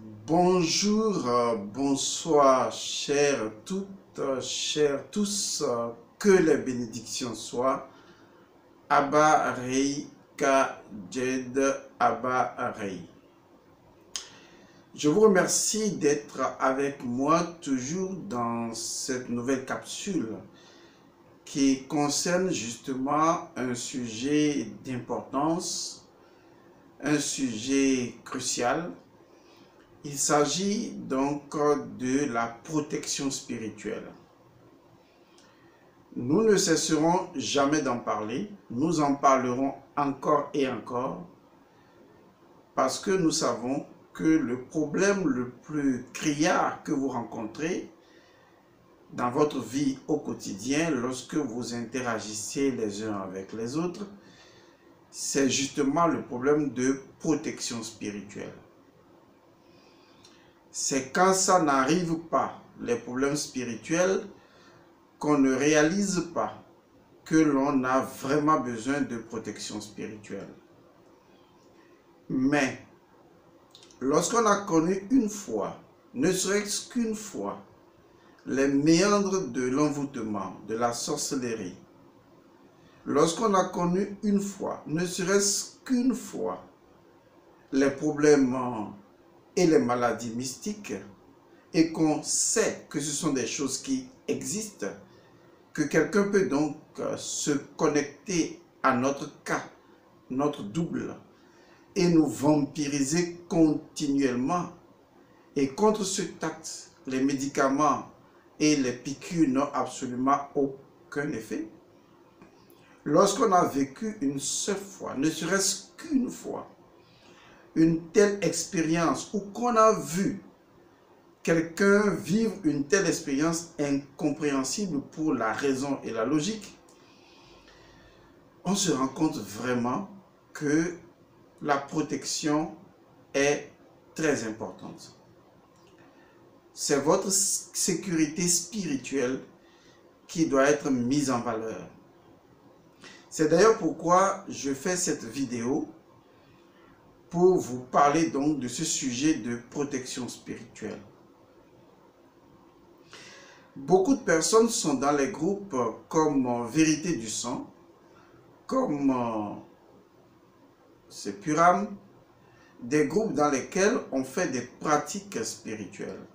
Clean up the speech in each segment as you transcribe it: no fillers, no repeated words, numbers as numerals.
Bonjour, bonsoir, chères toutes, chers tous, que les bénédictions soient. Abba Rei Ka Jed Abba Rei. Je vous remercie d'être avec moi toujours dans cette nouvelle capsule qui concerne justement un sujet d'importance, un sujet crucial. Il s'agit donc de la protection spirituelle. Nous ne cesserons jamais d'en parler, nous en parlerons encore et encore, parce que nous savons que le problème le plus criard que vous rencontrez dans votre vie au quotidien, lorsque vous interagissez les uns avec les autres, c'est justement le problème de protection spirituelle. C'est quand ça n'arrive pas, les problèmes spirituels, qu'on ne réalise pas que l'on a vraiment besoin de protection spirituelle. Mais, lorsqu'on a connu une fois, ne serait-ce qu'une fois, les méandres de l'envoûtement, de la sorcellerie, lorsqu'on a connu une fois, ne serait-ce qu'une fois, les problèmes et les maladies mystiques, et qu'on sait que ce sont des choses qui existent, que quelqu'un peut donc se connecter à notre cas, notre double, et nous vampiriser continuellement. Et contre cet acte, les médicaments et les piqûres n'ont absolument aucun effet. Lorsqu'on a vécu une seule fois, ne serait-ce qu'une fois, une telle expérience, ou qu'on a vu quelqu'un vivre une telle expérience incompréhensible pour la raison et la logique, on se rend compte vraiment que la protection est très importante. C'est votre sécurité spirituelle qui doit être mise en valeur. C'est d'ailleurs pourquoi je fais cette vidéo, pour vous parler donc de ce sujet de protection spirituelle. Beaucoup de personnes sont dans les groupes comme Vérité du Sang, comme c'est Puram, des groupes dans lesquels on fait des pratiques spirituelles.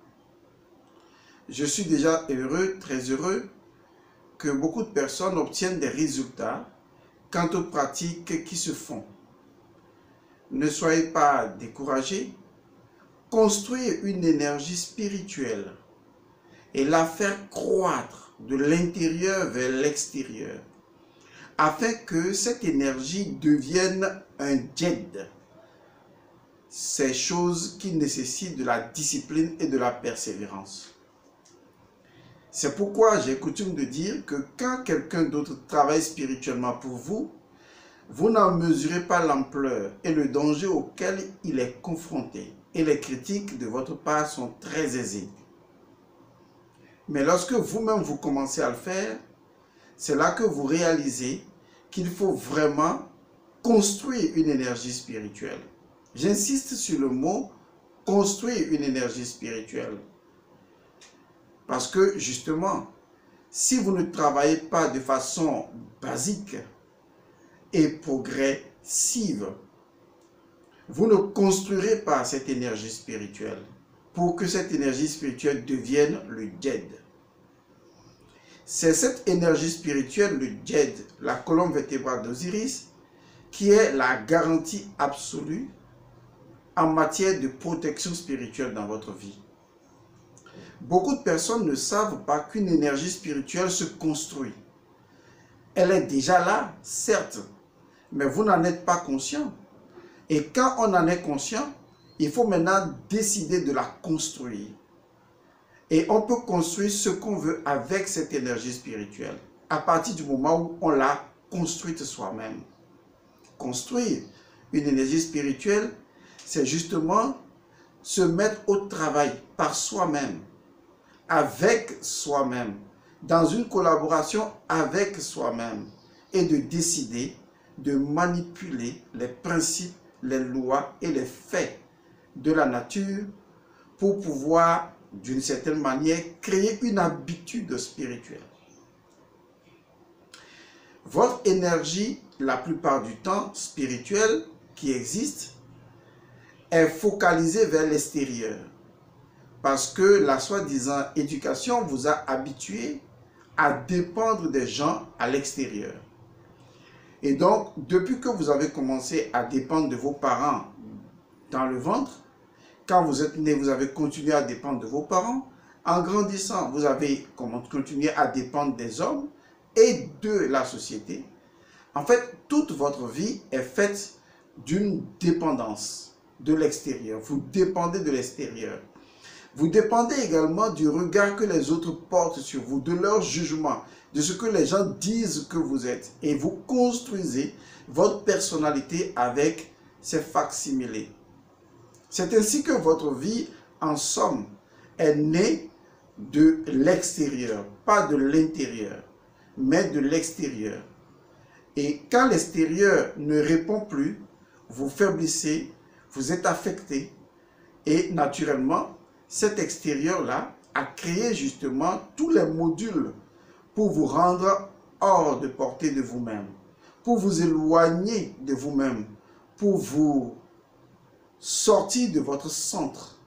Je suis déjà heureux, très heureux, que beaucoup de personnes obtiennent des résultats quant aux pratiques qui se font. Ne soyez pas découragés. Construire une énergie spirituelle et la faire croître de l'intérieur vers l'extérieur, afin que cette énergie devienne un djed. C'est chose qui nécessite de la discipline et de la persévérance. C'est pourquoi j'ai coutume de dire que quand quelqu'un d'autre travaille spirituellement pour vous, vous n'en mesurez pas l'ampleur et le danger auquel il est confronté, et les critiques de votre part sont très aisées. Mais lorsque vous-même vous commencez à le faire, c'est là que vous réalisez qu'il faut vraiment construire une énergie spirituelle. J'insiste sur le mot « construire une énergie spirituelle ». Parce que justement, si vous ne travaillez pas de façon basique et progressive, vous ne construirez pas cette énergie spirituelle pour que cette énergie spirituelle devienne le djed. C'est cette énergie spirituelle, le djed, la colonne vertébrale d'Osiris, qui est la garantie absolue en matière de protection spirituelle dans votre vie. Beaucoup de personnes ne savent pas qu'une énergie spirituelle se construit. Elle est déjà là, certes, mais vous n'en êtes pas conscient. Et quand on en est conscient, il faut maintenant décider de la construire. Et on peut construire ce qu'on veut avec cette énergie spirituelle, à partir du moment où on l'a construite soi-même. Construire une énergie spirituelle, c'est justement se mettre au travail par soi-même, avec soi-même, dans une collaboration avec soi-même, et de décider de manipuler les principes, les lois et les faits de la nature pour pouvoir, d'une certaine manière, créer une habitude spirituelle. Votre énergie, la plupart du temps, spirituelle qui existe, est focalisée vers l'extérieur. Parce que la soi-disant éducation vous a habitué à dépendre des gens à l'extérieur. Et donc, depuis que vous avez commencé à dépendre de vos parents dans le ventre, quand vous êtes né, vous avez continué à dépendre de vos parents. En grandissant, vous avez continué à dépendre des hommes et de la société. En fait, toute votre vie est faite d'une dépendance de l'extérieur. Vous dépendez de l'extérieur. Vous dépendez également du regard que les autres portent sur vous, de leur jugement, de ce que les gens disent que vous êtes. Et vous construisez votre personnalité avec ces facsimilés. C'est ainsi que votre vie, en somme, est née de l'extérieur, pas de l'intérieur, mais de l'extérieur. Et quand l'extérieur ne répond plus, vous faiblissez, vous êtes affecté. Et naturellement, cet extérieur-là a créé justement tous les modules pour vous rendre hors de portée de vous-même, pour vous éloigner de vous-même, pour vous sortir de votre centre,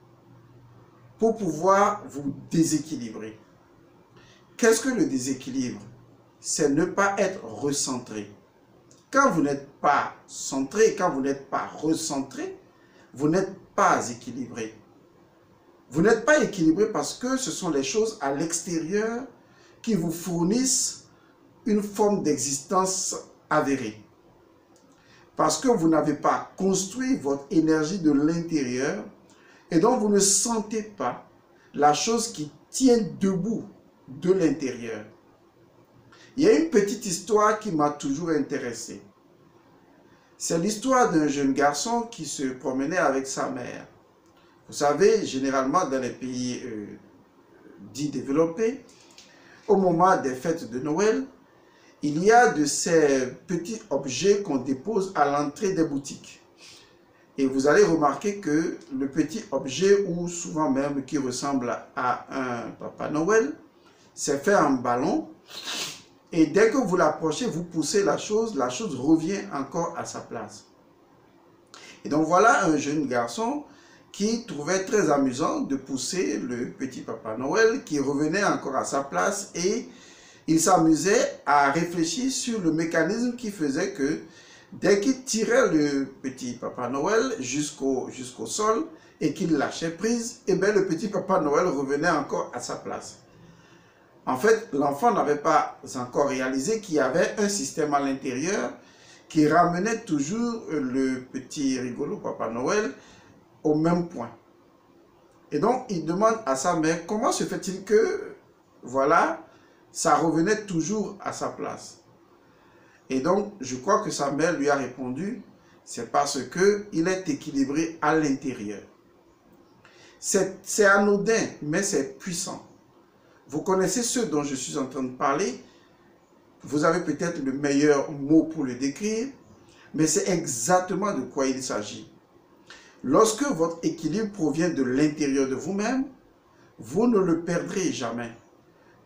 pour pouvoir vous déséquilibrer. Qu'est-ce que le déséquilibre? C'est ne pas être recentré. Quand vous n'êtes pas centré, quand vous n'êtes pas recentré, vous n'êtes pas équilibré. Vous n'êtes pas équilibré parce que ce sont les choses à l'extérieur qui vous fournissent une forme d'existence avérée. Parce que vous n'avez pas construit votre énergie de l'intérieur et donc vous ne sentez pas la chose qui tient debout de l'intérieur. Il y a une petite histoire qui m'a toujours intéressé. C'est l'histoire d'un jeune garçon qui se promenait avec sa mère. Vous savez, généralement dans les pays dits développés, au moment des fêtes de Noël, il y a de ces petits objets qu'on dépose à l'entrée des boutiques. Et vous allez remarquer que le petit objet, ou souvent même qui ressemble à un Papa Noël, c'est fait en ballon. Et dès que vous l'approchez, vous poussez la chose revient encore à sa place. Et donc voilà un jeune garçon qui trouvait très amusant de pousser le petit Papa Noël qui revenait encore à sa place et il s'amusait à réfléchir sur le mécanisme qui faisait que dès qu'il tirait le petit Papa Noël jusqu'au sol et qu'il lâchait prise, et bien le petit Papa Noël revenait encore à sa place. En fait, l'enfant n'avait pas encore réalisé qu'il y avait un système à l'intérieur qui ramenait toujours le petit rigolo Papa Noël au même point. Et donc, il demande à sa mère, comment se fait-il que, voilà, ça revenait toujours à sa place. Et donc, je crois que sa mère lui a répondu, c'est parce qu'il est équilibré à l'intérieur. C'est anodin, mais c'est puissant. Vous connaissez ceux dont je suis en train de parler. Vous avez peut-être le meilleur mot pour le décrire, mais c'est exactement de quoi il s'agit. Lorsque votre équilibre provient de l'intérieur de vous-même, vous ne le perdrez jamais.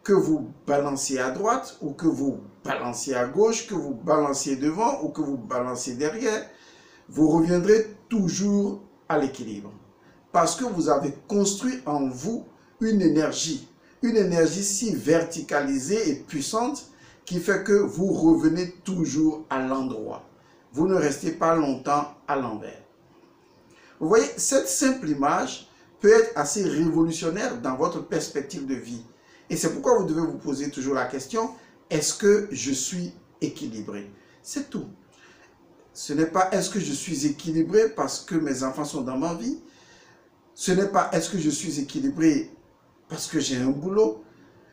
Que vous balanciez à droite ou que vous balanciez à gauche, que vous balanciez devant ou que vous balanciez derrière, vous reviendrez toujours à l'équilibre. Parce que vous avez construit en vous une énergie si verticalisée et puissante qui fait que vous revenez toujours à l'endroit. Vous ne restez pas longtemps à l'envers. Vous voyez, cette simple image peut être assez révolutionnaire dans votre perspective de vie. Et c'est pourquoi vous devez vous poser toujours la question, est-ce que je suis équilibré? C'est tout. Ce n'est pas est-ce que je suis équilibré parce que mes enfants sont dans ma vie. Ce n'est pas est-ce que je suis équilibré parce que j'ai un boulot.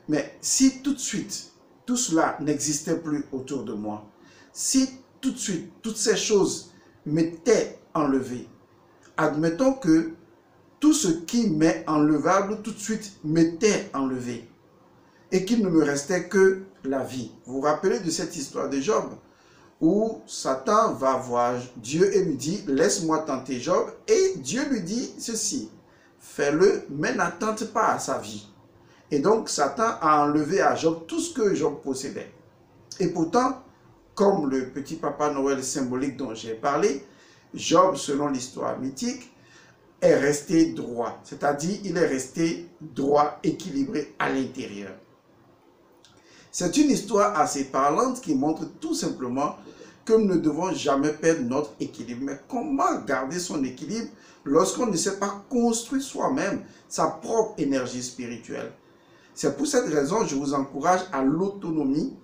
Mais si tout de suite, tout cela n'existait plus autour de moi, si tout de suite, toutes ces choses m'étaient enlevées, admettons que tout ce qui m'est enlevable tout de suite m'était enlevé et qu'il ne me restait que la vie. Vous vous rappelez de cette histoire de Job où Satan va voir Dieu et lui dit « Laisse-moi tenter Job » et Dieu lui dit ceci « fais-le, mais n'attente pas à sa vie. Et donc, Satan a enlevé à Job tout ce que Job possédait. Et pourtant, comme le petit Papa Noël symbolique dont j'ai parlé, Job, selon l'histoire mythique, est resté droit. C'est-à-dire, il est resté droit, équilibré à l'intérieur. C'est une histoire assez parlante qui montre tout simplement que nous ne devons jamais perdre notre équilibre. Mais comment garder son équilibre lorsqu'on ne sait pas construire soi-même sa propre énergie spirituelle? C'est pour cette raison que je vous encourage à l'autonomie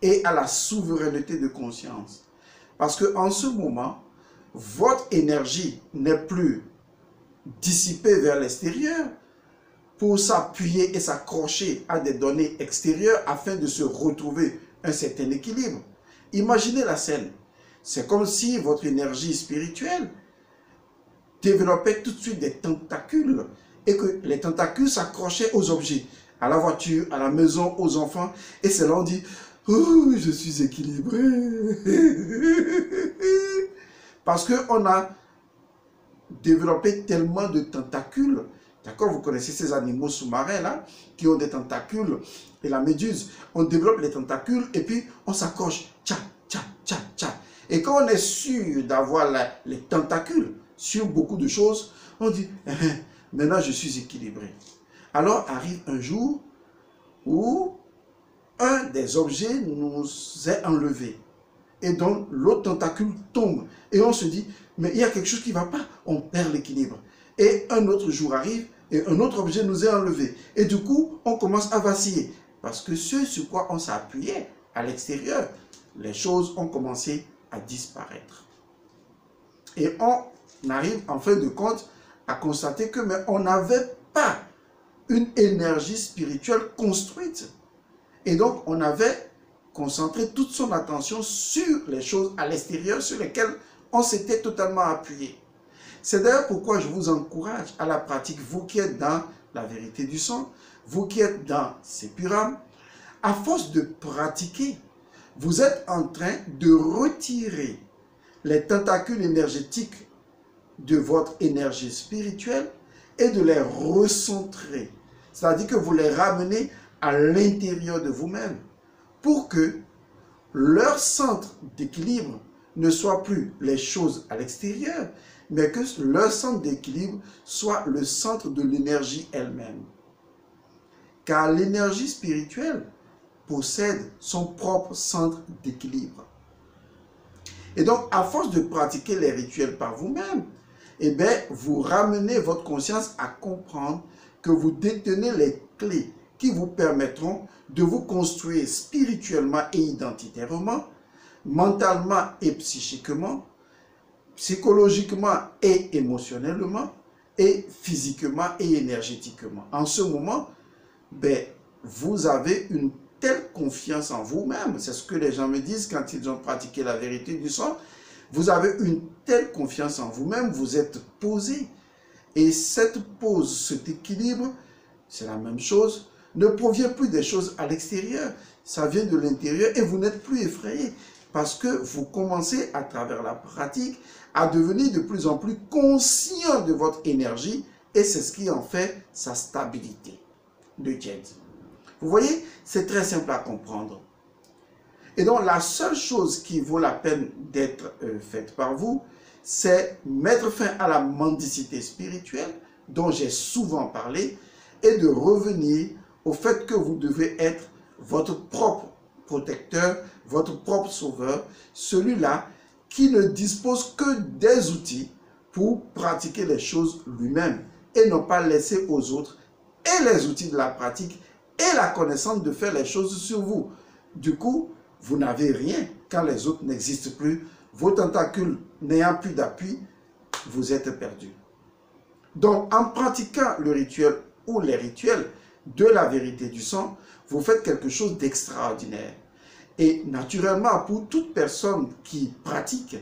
et à la souveraineté de conscience. Parce qu'en ce moment, votre énergie n'est plus dissipée vers l'extérieur pour s'appuyer et s'accrocher à des données extérieures afin de se retrouver un certain équilibre. Imaginez la scène. C'est comme si votre énergie spirituelle développait tout de suite des tentacules et que les tentacules s'accrochaient aux objets, à la voiture, à la maison, aux enfants. Et c'est là on dit « Oh, je suis équilibré !» Parce qu'on a développé tellement de tentacules. D'accord, vous connaissez ces animaux sous-marins là, qui ont des tentacules. Et la méduse, on développe les tentacules et puis on s'accroche. Tcha, tcha, tcha, tcha. Et quand on est sûr d'avoir les tentacules sur beaucoup de choses, on dit maintenant je suis équilibré. Alors arrive un jour où un des objets nous est enlevé. Et donc l'autre tentacule tombe. Et on se dit, mais il y a quelque chose qui ne va pas. On perd l'équilibre. Et un autre jour arrive et un autre objet nous est enlevé. Et du coup, on commence à vaciller. Parce que ce sur quoi on s'appuyait à l'extérieur, les choses ont commencé à disparaître. Et on arrive en fin de compte à constater que mais on n'avait pas une énergie spirituelle construite. Et donc, on avait concentré toute son attention sur les choses à l'extérieur, sur lesquelles on s'était totalement appuyé. C'est d'ailleurs pourquoi je vous encourage à la pratique, vous qui êtes dans la vérité du sang, vous qui êtes dans ces purames, à force de pratiquer, vous êtes en train de retirer les tentacules énergétiques de votre énergie spirituelle et de les recentrer. C'est-à-dire que vous les ramenez à l'intérieur de vous-même pour que leur centre d'équilibre ne soit plus les choses à l'extérieur, mais que leur centre d'équilibre soit le centre de l'énergie elle-même. Car l'énergie spirituelle possède son propre centre d'équilibre. Et donc, à force de pratiquer les rituels par vous-même, eh bien, vous ramenez votre conscience à comprendre que vous détenez les clés qui vous permettront de vous construire spirituellement et identitairement, mentalement et psychiquement, psychologiquement et émotionnellement, et physiquement et énergétiquement. En ce moment, ben, vous avez une telle confiance en vous-même, c'est ce que les gens me disent quand ils ont pratiqué la vérité du sang, vous avez une telle confiance en vous-même, vous êtes posé. Et cette pose, cet équilibre, c'est la même chose, ne provient plus des choses à l'extérieur, ça vient de l'intérieur et vous n'êtes plus effrayé parce que vous commencez à travers la pratique à devenir de plus en plus conscient de votre énergie et c'est ce qui en fait sa stabilité de jet. Vous voyez, c'est très simple à comprendre. Et donc la seule chose qui vaut la peine d'être faite par vous, c'est mettre fin à la mendicité spirituelle dont j'ai souvent parlé et de revenir au fait que vous devez être votre propre protecteur, votre propre sauveur, celui-là qui ne dispose que des outils pour pratiquer les choses lui-même et non pas laisser aux autres et les outils de la pratique et la connaissance de faire les choses sur vous. Du coup, vous n'avez rien quand les autres n'existent plus. Vos tentacules n'ayant plus d'appui, vous êtes perdu. Donc, en pratiquant le rituel ou les rituels de la vérité du sang, vous faites quelque chose d'extraordinaire. Et naturellement, pour toute personne qui pratique,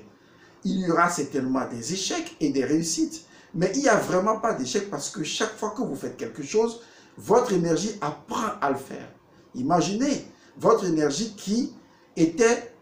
il y aura certainement des échecs et des réussites. Mais il n'y a vraiment pas d'échec parce que chaque fois que vous faites quelque chose, votre énergie apprend à le faire. Imaginez votre énergie qui était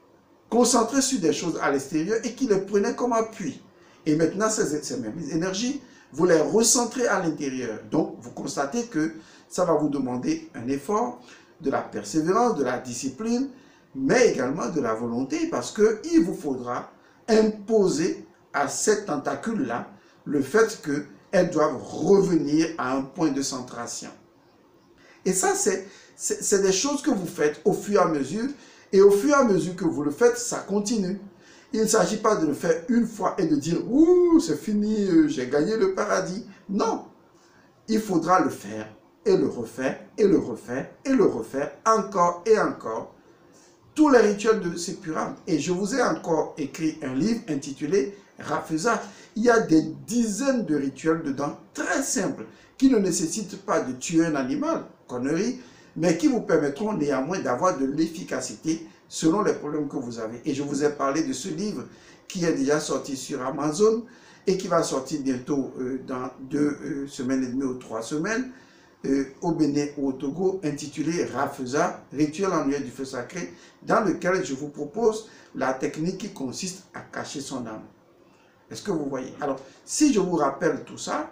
concentrée sur des choses à l'extérieur et qui les prenait comme appui. Et maintenant, ces mêmes énergies vous les recentrez à l'intérieur. Donc, vous constatez que ça va vous demander un effort, de la persévérance, de la discipline, mais également de la volonté, parce qu'il vous faudra imposer à cette tentacule-là le fait qu'elles doivent revenir à un point de centration. Et ça, c'est des choses que vous faites au fur et à mesure, et au fur et à mesure que vous le faites, ça continue. Il ne s'agit pas de le faire une fois et de dire « Ouh, c'est fini, j'ai gagné le paradis ». Non, il faudra le faire et le refaire et le refaire et le refaire encore et encore. Tous les rituels de Sepuram. Et je vous ai encore écrit un livre intitulé Rafeza. Il y a des dizaines de rituels dedans, très simples, qui ne nécessitent pas de tuer un animal, connerie, mais qui vous permettront néanmoins d'avoir de l'efficacité selon les problèmes que vous avez. Et je vous ai parlé de ce livre qui est déjà sorti sur Amazon et qui va sortir bientôt dans 2 semaines et demie ou 3 semaines au Bénin ou au Togo, intitulé Rafeza, rituel annuel du feu sacré, dans lequel je vous propose la technique qui consiste à cacher son âme. Est-ce que vous voyez? Alors, si je vous rappelle tout ça,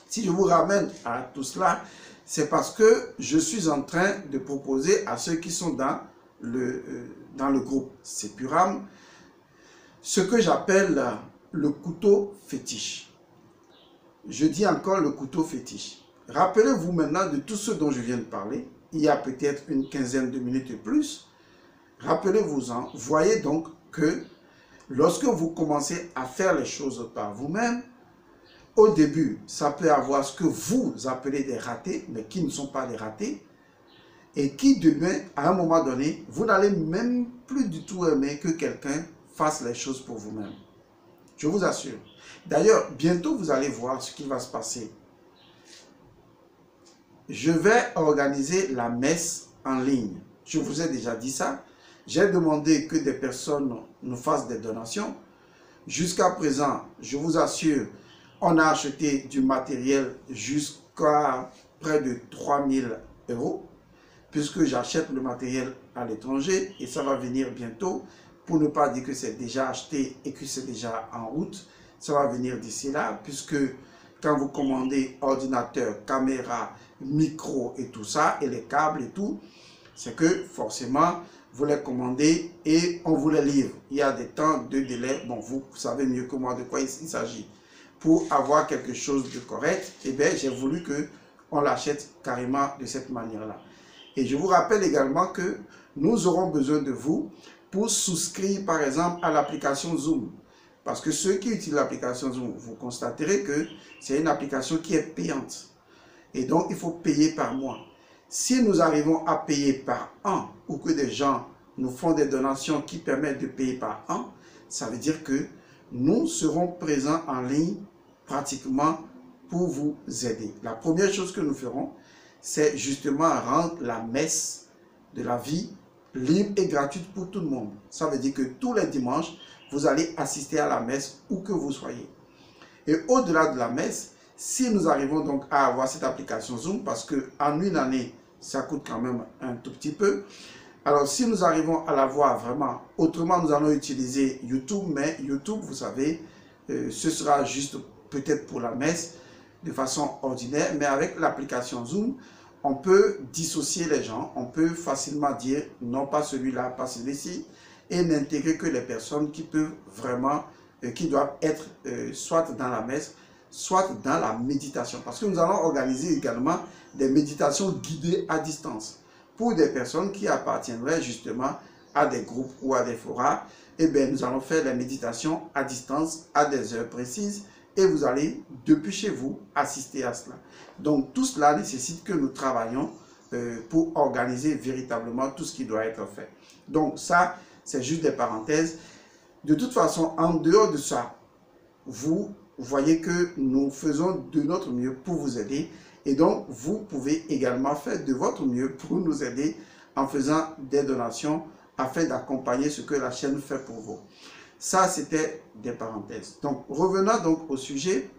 si je vous ramène à tout cela, c'est parce que je suis en train de proposer à ceux qui sont dans le groupe Sepuram ce que j'appelle le couteau fétiche. Je dis encore le couteau fétiche. Rappelez-vous maintenant de tout ce dont je viens de parler, il y a peut-être une quinzaine de minutes et plus. Rappelez-vous-en, voyez donc que lorsque vous commencez à faire les choses par vous-même, au début, ça peut avoir ce que vous appelez des ratés, mais qui ne sont pas des ratés, et qui demain, à un moment donné, vous n'allez même plus du tout aimer que quelqu'un fasse les choses pour vous-même. Je vous assure. D'ailleurs, bientôt vous allez voir ce qui va se passer. Je vais organiser la messe en ligne. Je vous ai déjà dit ça. J'ai demandé que des personnes nous fassent des donations. Jusqu'à présent, je vous assure, on a acheté du matériel jusqu'à près de 3000 €, puisque j'achète le matériel à l'étranger et ça va venir bientôt, pour ne pas dire que c'est déjà acheté et que c'est déjà en route. Ça va venir d'ici là, puisque quand vous commandez ordinateur, caméra, micro et tout ça, et les câbles et tout, c'est que forcément, vous les commandez et on vous les livre. Il y a des temps de délai, bon, vous savez mieux que moi de quoi il s'agit. Pour avoir quelque chose de correct, eh bien, j'ai voulu qu'on l'achète carrément de cette manière-là. Et je vous rappelle également que nous aurons besoin de vous pour souscrire, par exemple, à l'application Zoom. Parce que ceux qui utilisent l'application Zoom, vous constaterez que c'est une application qui est payante. Et donc, il faut payer par mois. Si nous arrivons à payer par an, ou que des gens nous font des donations qui permettent de payer par an, ça veut dire que nous serons présents en ligne pratiquement pour vous aider. La première chose que nous ferons, c'est justement rendre la messe de la vie libre et gratuite pour tout le monde. Ça veut dire que tous les dimanches, vous allez assister à la messe où que vous soyez. Et au-delà de la messe, si nous arrivons donc à avoir cette application Zoom, parce qu'en une année, ça coûte quand même un tout petit peu. Alors, si nous arrivons à l'avoir vraiment, autrement, nous allons utiliser YouTube, mais YouTube, vous savez, ce sera juste peut-être pour la messe, de façon ordinaire, mais avec l'application Zoom, on peut dissocier les gens, on peut facilement dire non pas celui-là, pas celui-ci, et n'intégrer que les personnes qui peuvent vraiment, qui doivent être soit dans la messe, soit dans la méditation. Parce que nous allons organiser également des méditations guidées à distance pour des personnes qui appartiendraient justement à des groupes ou à des forats. Eh bien, nous allons faire les méditations à distance à des heures précises et vous allez, depuis chez vous, assister à cela. Donc, tout cela nécessite que nous travaillions pour organiser véritablement tout ce qui doit être fait. Donc, ça, c'est juste des parenthèses. De toute façon, en dehors de ça, vous voyez que nous faisons de notre mieux pour vous aider. Et donc, vous pouvez également faire de votre mieux pour nous aider en faisant des donations afin d'accompagner ce que la chaîne fait pour vous. Ça, c'était des parenthèses. Donc, revenons donc au sujet.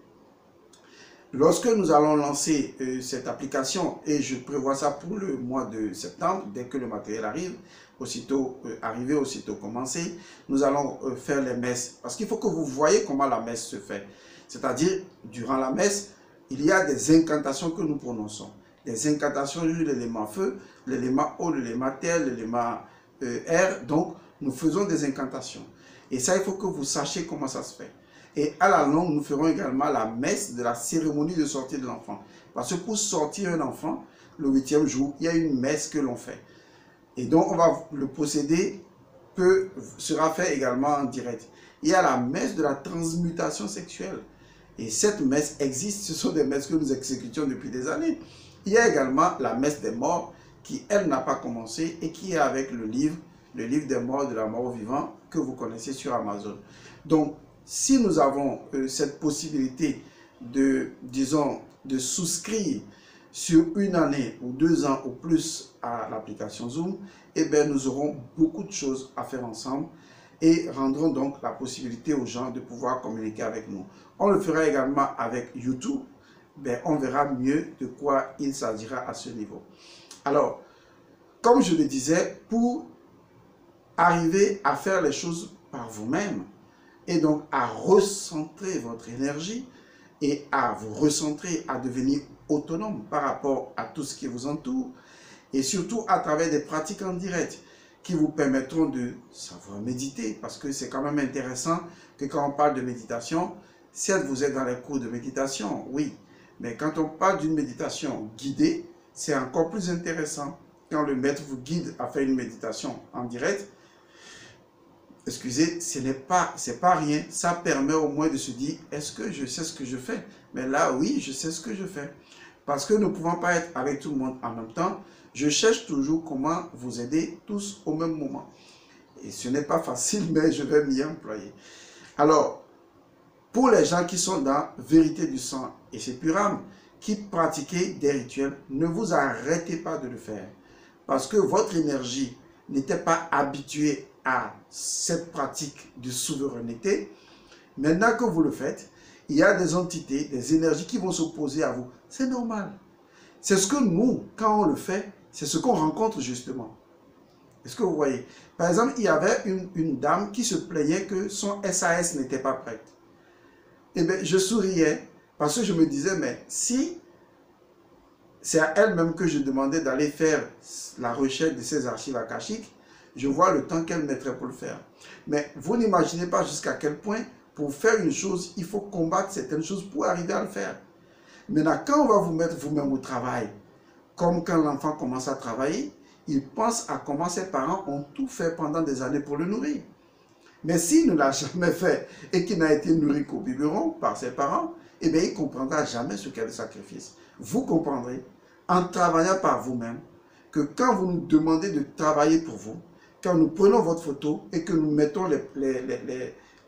Lorsque nous allons lancer cette application, et je prévois ça pour le mois de septembre, dès que le matériel arrive, aussitôt arrivé, aussitôt commencé, nous allons faire les messes. Parce qu'il faut que vous voyez comment la messe se fait. C'est-à-dire, durant la messe, il y a des incantations que nous prononçons. Des incantations sur l'élément feu, l'élément eau, l'élément terre, l'élément air. Donc, nous faisons des incantations. Et ça, il faut que vous sachiez comment ça se fait. Et à la longue, nous ferons également la messe de la cérémonie de sortie de l'enfant. Parce que pour sortir un enfant, le 8e jour, il y a une messe que l'on fait. Et donc, le procédé sera fait également en direct. Il y a la messe de la transmutation sexuelle. Et cette messe existe, ce sont des messes que nous exécutions depuis des années. Il y a également la messe des morts qui, elle, n'a pas commencé et qui est avec le livre des morts de la mort aux vivants que vous connaissez sur Amazon. Donc, si nous avons cette possibilité disons, de souscrire sur une année ou 2 ans ou plus à l'application Zoom, eh bien, nous aurons beaucoup de choses à faire ensemble et rendrons donc la possibilité aux gens de pouvoir communiquer avec nous. On le fera également avec YouTube. Ben, on verra mieux de quoi il s'agira à ce niveau. Alors, comme je le disais, pour arriver à faire les choses par vous-même et donc à recentrer votre énergie et à vous recentrer, à devenir autonome par rapport à tout ce qui vous entoure et surtout à travers des pratiques en direct qui vous permettront de savoir méditer parce que c'est quand même intéressant que quand on parle de méditation, certes vous êtes dans les cours de méditation, oui, mais quand on parle d'une méditation guidée, c'est encore plus intéressant. Quand le maître vous guide à faire une méditation en direct, excusez, c'est pas rien. Ça permet au moins de se dire, est-ce que je sais ce que je fais? Mais là, oui, je sais ce que je fais. Parce que nous ne pouvons pas être avec tout le monde en même temps. Je cherche toujours comment vous aider tous au même moment. Et ce n'est pas facile, mais je vais m'y employer. Alors, pour les gens qui sont dans Vérité du sang et c'est Puram, qui pratiquaient des rituels, ne vous arrêtez pas de le faire. Parce que votre énergie n'était pas habituée à cette pratique de souveraineté. Maintenant que vous le faites, il y a des entités, des énergies qui vont s'opposer à vous. C'est normal. C'est ce que nous, quand on le fait, c'est ce qu'on rencontre justement. Est-ce que vous voyez? Par exemple, il y avait une dame qui se plaignait que son SAS n'était pas prête. Eh bien, je souriais parce que je me disais, mais si c'est à elle-même que je demandais d'aller faire la recherche de ces archives akashiques, je vois le temps qu'elle mettrait pour le faire. Mais vous n'imaginez pas jusqu'à quel point, pour faire une chose, il faut combattre certaines choses pour arriver à le faire. Maintenant, quand on va vous mettre vous-même au travail, comme quand l'enfant commence à travailler, il pense à comment ses parents ont tout fait pendant des années pour le nourrir. Mais s'il ne l'a jamais fait et qu'il n'a été nourri qu'au biberon par ses parents, eh bien, il ne comprendra jamais ce qu'est le sacrifice. Vous comprendrez, en travaillant par vous-même, que quand vous nous demandez de travailler pour vous, quand nous prenons votre photo et que nous mettons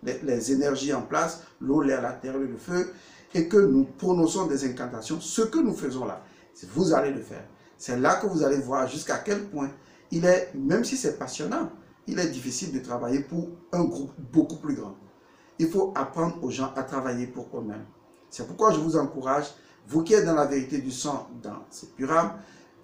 les énergies en place, l'eau, l'air, la terre, le feu, et que nous prononçons des incantations, ce que nous faisons là, vous allez le faire. C'est là que vous allez voir jusqu'à quel point il est, même si c'est passionnant, il est difficile de travailler pour un groupe beaucoup plus grand. Il faut apprendre aux gens à travailler pour eux-mêmes. C'est pourquoi je vous encourage, vous qui êtes dans la vérité du sang, dans ces Puram,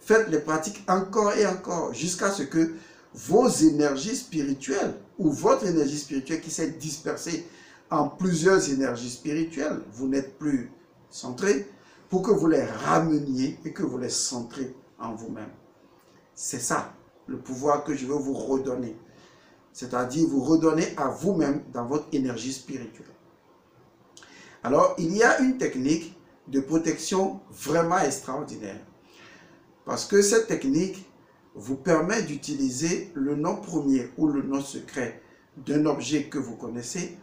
faites les pratiques encore et encore, jusqu'à ce que vos énergies spirituelles, ou votre énergie spirituelle qui s'est dispersée en plusieurs énergies spirituelles, vous n'êtes plus centré, pour que vous les rameniez et que vous les centrez en vous-même. C'est ça, le pouvoir que je veux vous redonner. C'est-à-dire vous redonner à vous-même dans votre énergie spirituelle. Alors, il y a une technique de protection vraiment extraordinaire. Parce que cette technique vous permet d'utiliser le nom premier ou le nom secret d'un objet que vous connaissez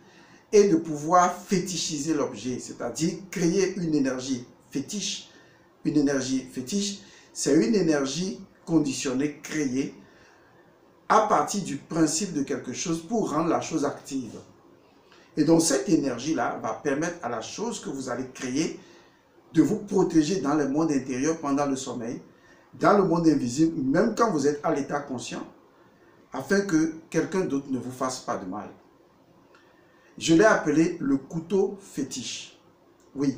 et de pouvoir fétichiser l'objet, c'est-à-dire créer une énergie fétiche. Une énergie fétiche, c'est une énergie conditionnée, créée à partir du principe de quelque chose pour rendre la chose active. Et donc cette énergie-là va permettre à la chose que vous allez créer de vous protéger dans le monde intérieur pendant le sommeil, dans le monde invisible, même quand vous êtes à l'état conscient, afin que quelqu'un d'autre ne vous fasse pas de mal. Je l'ai appelé le couteau fétiche. Oui,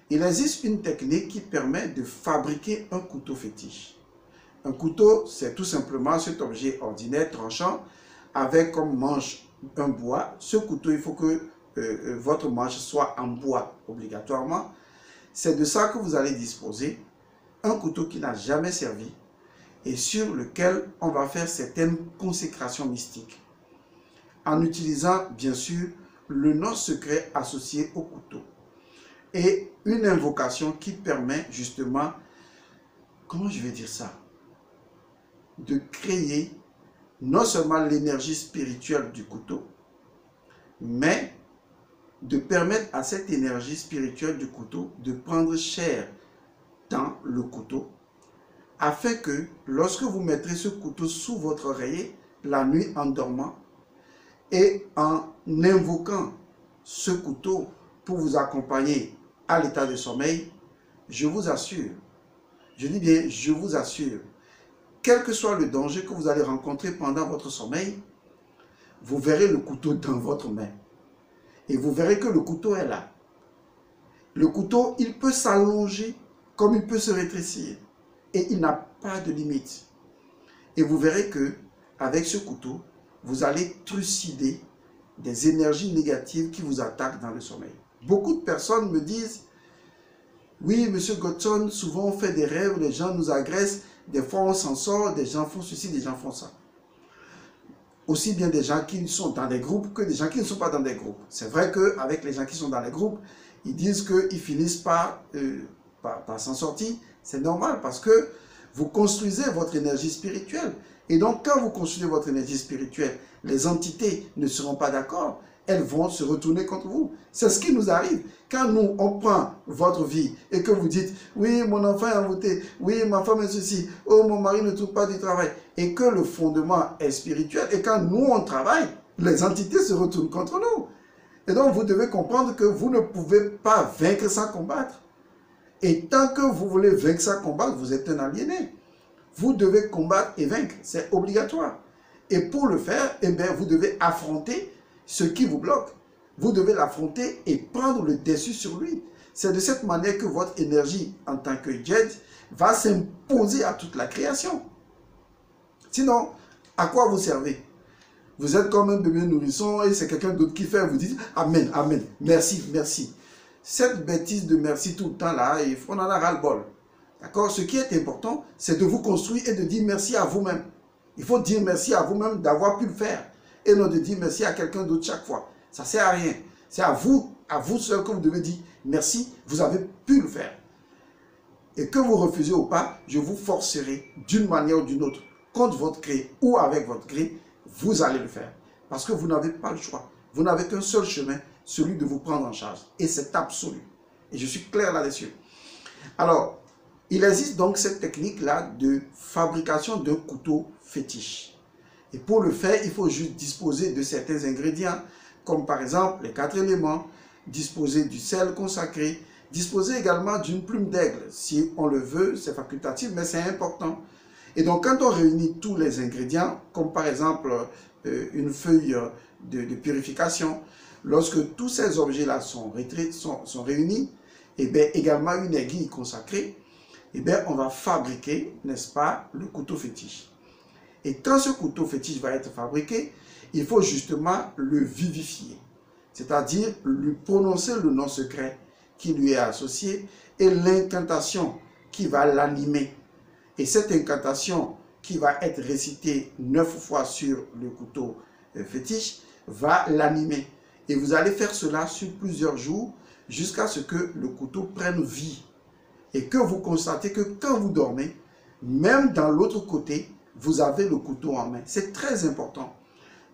il existe une technique qui permet de fabriquer un couteau fétiche. Un couteau, c'est tout simplement cet objet ordinaire tranchant avec comme manche un bois. Ce couteau, il faut que votre manche soit en bois obligatoirement. C'est de ça que vous allez disposer. Un couteau qui n'a jamais servi et sur lequel on va faire certaines consécrations mystiques. En utilisant bien sûr le nom secret associé au couteau. Et une invocation qui permet justement, comment je vais dire ça, de créer non seulement l'énergie spirituelle du couteau, mais de permettre à cette énergie spirituelle du couteau de prendre chair dans le couteau, afin que lorsque vous mettrez ce couteau sous votre oreiller, la nuit en dormant, et en invoquant ce couteau pour vous accompagner à l'état de sommeil, je vous assure, je dis bien je vous assure, quel que soit le danger que vous allez rencontrer pendant votre sommeil, vous verrez le couteau dans votre main. Et vous verrez que le couteau est là. Le couteau, il peut s'allonger comme il peut se rétrécir. Et il n'a pas de limite. Et vous verrez que avec ce couteau, vous allez trucider des énergies négatives qui vous attaquent dans le sommeil. Beaucoup de personnes me disent, oui, monsieur Godson, souvent on fait des rêves, les gens nous agressent, des fois on s'en sort, des gens font ceci, des gens font ça. Aussi bien des gens qui sont dans des groupes que des gens qui ne sont pas dans des groupes. C'est vrai qu'avec les gens qui sont dans les groupes, ils disent qu'ils finissent par s'en sortir. C'est normal parce que vous construisez votre énergie spirituelle. Et donc, quand vous construisez votre énergie spirituelle, les entités ne seront pas d'accord. Elles vont se retourner contre vous. C'est ce qui nous arrive. Quand nous, on prend votre vie et que vous dites, oui, mon enfant est envoûté, oui, ma femme est ceci, oh, mon mari ne trouve pas du travail, et que le fondement est spirituel, et quand nous, on travaille, les entités se retournent contre nous. Et donc, vous devez comprendre que vous ne pouvez pas vaincre sans combattre. Et tant que vous voulez vaincre sans combattre, vous êtes un aliéné. Vous devez combattre et vaincre, c'est obligatoire. Et pour le faire, eh bien, vous devez affronter ce qui vous bloque. Vous devez l'affronter et prendre le dessus sur lui. C'est de cette manière que votre énergie en tant que Djed va s'imposer à toute la création. Sinon, à quoi vous servez? Vous êtes comme un bébé nourrisson et c'est quelqu'un d'autre qui fait, vous dites Amen, Amen, merci, merci. Cette bêtise de merci tout le temps là, on en a ras-le-bol. D'accord? Ce qui est important, c'est de vous construire et de dire merci à vous-même. Il faut dire merci à vous-même d'avoir pu le faire. Et non de dire merci à quelqu'un d'autre chaque fois. Ça ne sert à rien. C'est à vous seul que vous devez dire merci, vous avez pu le faire. Et que vous refusez ou pas, je vous forcerai d'une manière ou d'une autre, contre votre gré ou avec votre gré, vous allez le faire. Parce que vous n'avez pas le choix. Vous n'avez qu'un seul chemin, celui de vous prendre en charge. Et c'est absolu. Et je suis clair là-dessus. Alors, il existe donc cette technique-là de fabrication d'un couteau fétiche. Et pour le faire, il faut juste disposer de certains ingrédients, comme par exemple les 4 éléments, disposer du sel consacré, disposer également d'une plume d'aigle. Si on le veut, c'est facultatif, mais c'est important. Et donc, quand on réunit tous les ingrédients, comme par exemple une feuille de purification, lorsque tous ces objets-là sont réunis, et bien également une aiguille consacrée, et bien on va fabriquer, n'est-ce pas, le couteau fétiche. Et quand ce couteau fétiche va être fabriqué, il faut justement le vivifier, c'est-à-dire lui prononcer le nom secret qui lui est associé et l'incantation qui va l'animer. Et cette incantation qui va être récitée 9 fois sur le couteau fétiche va l'animer. Et vous allez faire cela sur plusieurs jours jusqu'à ce que le couteau prenne vie. Et que vous constatez que quand vous dormez, même dans l'autre côté, vous avez le couteau en main. C'est très important.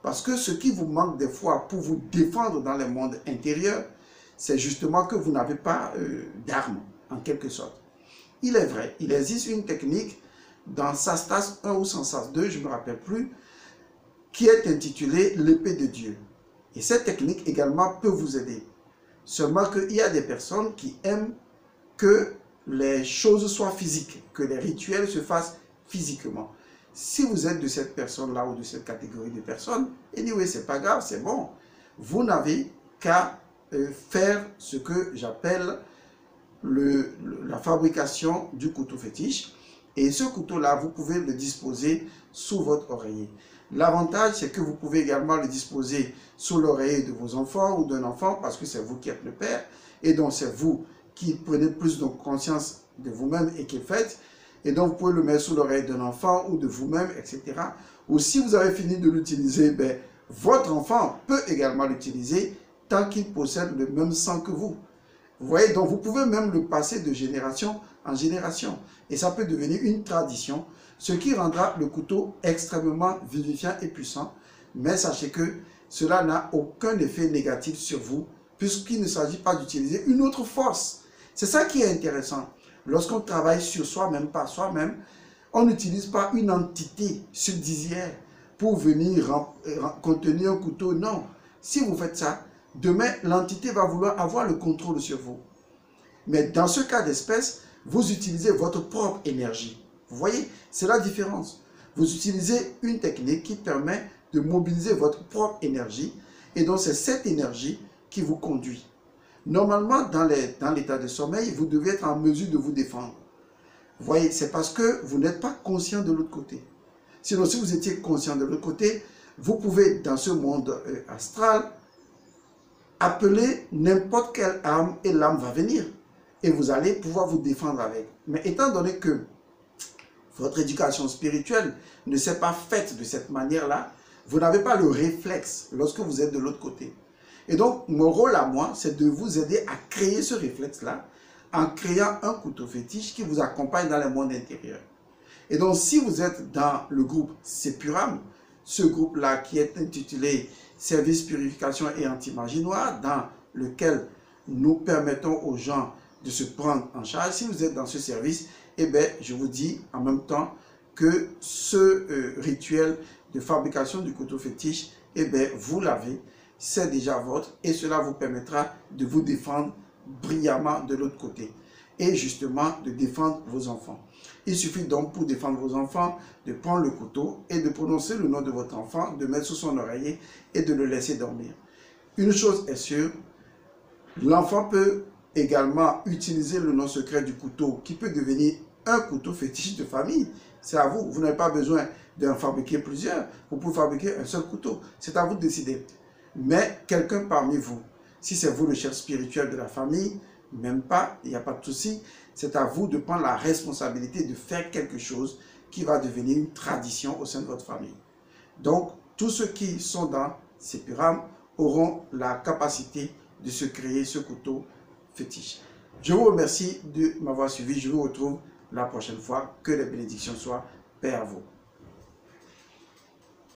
Parce que ce qui vous manque des fois pour vous défendre dans le monde intérieur, c'est justement que vous n'avez pas d'armes, en quelque sorte. Il est vrai, il existe une technique dans Sastas 1 ou Sastas 2, je ne me rappelle plus, qui est intitulée l'épée de Dieu. Et cette technique également peut vous aider. Seulement qu'il y a des personnes qui aiment que les choses soient physiques, que les rituels se fassent physiquement. Si vous êtes de cette personne-là ou de cette catégorie de personnes, anyway, c'est pas grave, c'est bon. Vous n'avez qu'à faire ce que j'appelle la fabrication du couteau fétiche. Et ce couteau-là, vous pouvez le disposer sous votre oreiller. L'avantage, c'est que vous pouvez également le disposer sous l'oreiller de vos enfants ou d'un enfant, parce que c'est vous qui êtes le père, et donc c'est vous qui prenez plus de conscience de vous-même et qui le faites. Et donc vous pouvez le mettre sous l'oreille d'un enfant ou de vous-même, etc. Ou si vous avez fini de l'utiliser, ben, votre enfant peut également l'utiliser tant qu'il possède le même sang que vous. Vous voyez, donc vous pouvez même le passer de génération en génération. Et ça peut devenir une tradition, ce qui rendra le couteau extrêmement vivifiant et puissant. Mais sachez que cela n'a aucun effet négatif sur vous, puisqu'il ne s'agit pas d'utiliser une autre force. C'est ça qui est intéressant. Lorsqu'on travaille sur soi-même, par soi-même, on n'utilise pas une entité subsidiaire pour venir contenir un couteau. Non. Si vous faites ça, demain, l'entité va vouloir avoir le contrôle sur vous. Mais dans ce cas d'espèce, vous utilisez votre propre énergie. Vous voyez, c'est la différence. Vous utilisez une technique qui permet de mobiliser votre propre énergie. Et donc, c'est cette énergie qui vous conduit. Normalement, dans l'état de sommeil, vous devez être en mesure de vous défendre. Vous voyez, c'est parce que vous n'êtes pas conscient de l'autre côté. Sinon, si vous étiez conscient de l'autre côté, vous pouvez, dans ce monde astral, appeler n'importe quelle arme et l'arme va venir. Et vous allez pouvoir vous défendre avec. Mais étant donné que votre éducation spirituelle ne s'est pas faite de cette manière-là, vous n'avez pas le réflexe lorsque vous êtes de l'autre côté. Et donc, mon rôle à moi, c'est de vous aider à créer ce réflexe-là en créant un couteau fétiche qui vous accompagne dans le monde intérieur. Et donc, si vous êtes dans le groupe Sepuram, ce groupe-là qui est intitulé Service Purification et Anti-Magie Noire, dans lequel nous permettons aux gens de se prendre en charge, si vous êtes dans ce service, eh bien, je vous dis en même temps que ce rituel de fabrication du couteau fétiche, eh bien, vous l'avez, c'est déjà votre et cela vous permettra de vous défendre brillamment de l'autre côté et justement de défendre vos enfants. Il suffit donc pour défendre vos enfants de prendre le couteau et de prononcer le nom de votre enfant, de mettre sous son oreiller et de le laisser dormir. Une chose est sûre, l'enfant peut également utiliser le nom secret du couteau qui peut devenir un couteau fétiche de famille. C'est à vous, vous n'avez pas besoin d'en fabriquer plusieurs, vous pouvez fabriquer un seul couteau, c'est à vous de décider. Mais quelqu'un parmi vous, si c'est vous le chef spirituel de la famille, même pas, il n'y a pas de souci, c'est à vous de prendre la responsabilité de faire quelque chose qui va devenir une tradition au sein de votre famille. Donc, tous ceux qui sont dans ces pyramides auront la capacité de se créer ce couteau fétiche. Je vous remercie de m'avoir suivi, je vous retrouve la prochaine fois. Que les bénédictions soient paix à vous.